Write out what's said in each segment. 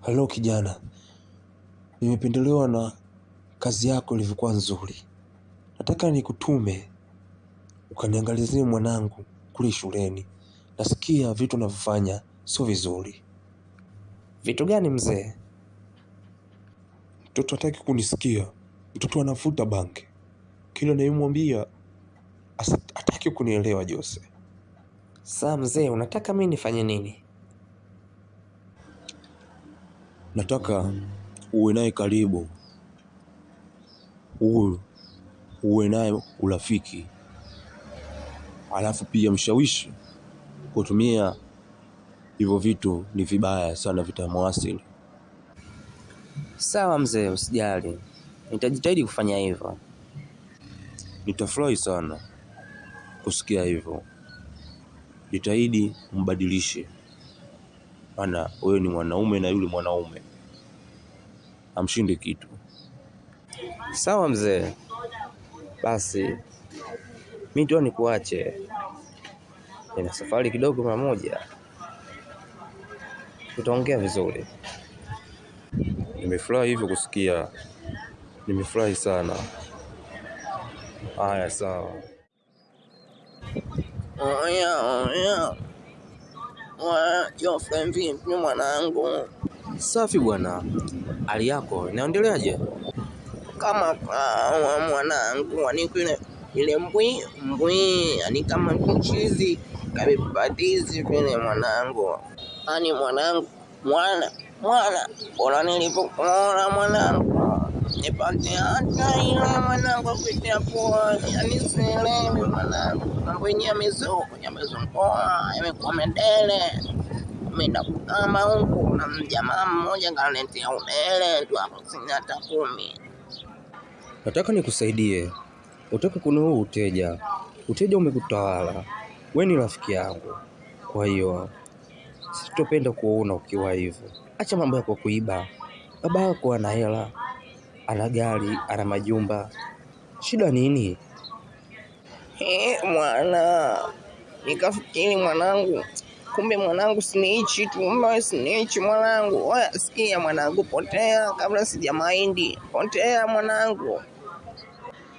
Halo kijana, nimependelewa na kazi yako ilivyokuwa nzuri. Nataka nikutume ukaniangalizie mwanangu kule shuleni. Nasikia vitu unavyofanya sio vizuri. Vitu gani mzee? Mtoto hataki kunisikia. Mtoto anavuta bangi. Kila ninayemwambia hataki kunielewa Jose. Sasa mzee, unataka mimi nifanye nini? Nataka uwe naye karibu. Uwe naye urafiki. Alafu pia mshawishi kutumia hivyo vitu ni vibaya sana, vitamwasili. Sawa mzee, usijali. Nitajitahidi kufanya hivyo. Nitafurahi sana kusikia hivyo. Jitahidi umbadilishe. Maana wewe ni mwanaume na yule mwanaume amshinde kitu. Sawa mzee. Basi mimi ndio nikuache. Nina safari kidogo mara moja. Tutaongea vizuri. Nimefurahi hivyo kusikia. Nimefurahi sana. Haya sawa. Oya. Jofre vipi mwanangu? Safi bwana. Hali yako inaendeleaje? Kama kawa mwanangu, ile mbwi, yani kama mchizi kabipatizi vile mwanangu. Ani mwanangu, mwana, bora nilipokuona mwanangu. Nipate hata ile mwanangu kuitia poa, yani sielewi mwanangu. Mambo yenyewe yamezunguka, yamekuwa medele. Menda kukama huku na mjamaa mmoja kaniletea umele tu hapo sina hata 10. Nataka nikusaidie. Utaka kuna huu uteja. Uteja umekutawala. Wewe ni rafiki yangu. Kwa hiyo sitopenda kuona ukiwa hivyo. Acha mambo yako kuiba. Baba yako ana hela, ana gari, ana majumba. Shida nini? Mwana. Nikafikiri mwanangu. Kumbe mwanangu siniichi tu, siniichi mwanangu. Oya sikia mwanangu, potea kabla sijamaindi. Potea mwanangu.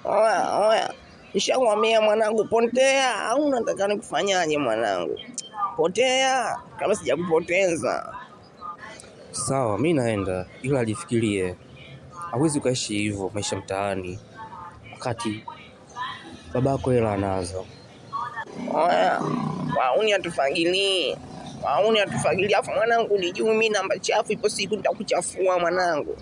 Oya. Nishakwambia mwanangu potea, au unataka nikufanyaje mwanangu? Potea kabla sijakupoteza. Sawa, mimi naenda, ila alifikirie. Hawezi ukaishi hivyo maisha mtaani wakati babako hela anazo. Oya, wauni atufagilie. Afu mwanangu nijui mimi namba chafu, ipo siku nitakuchafua mwanangu.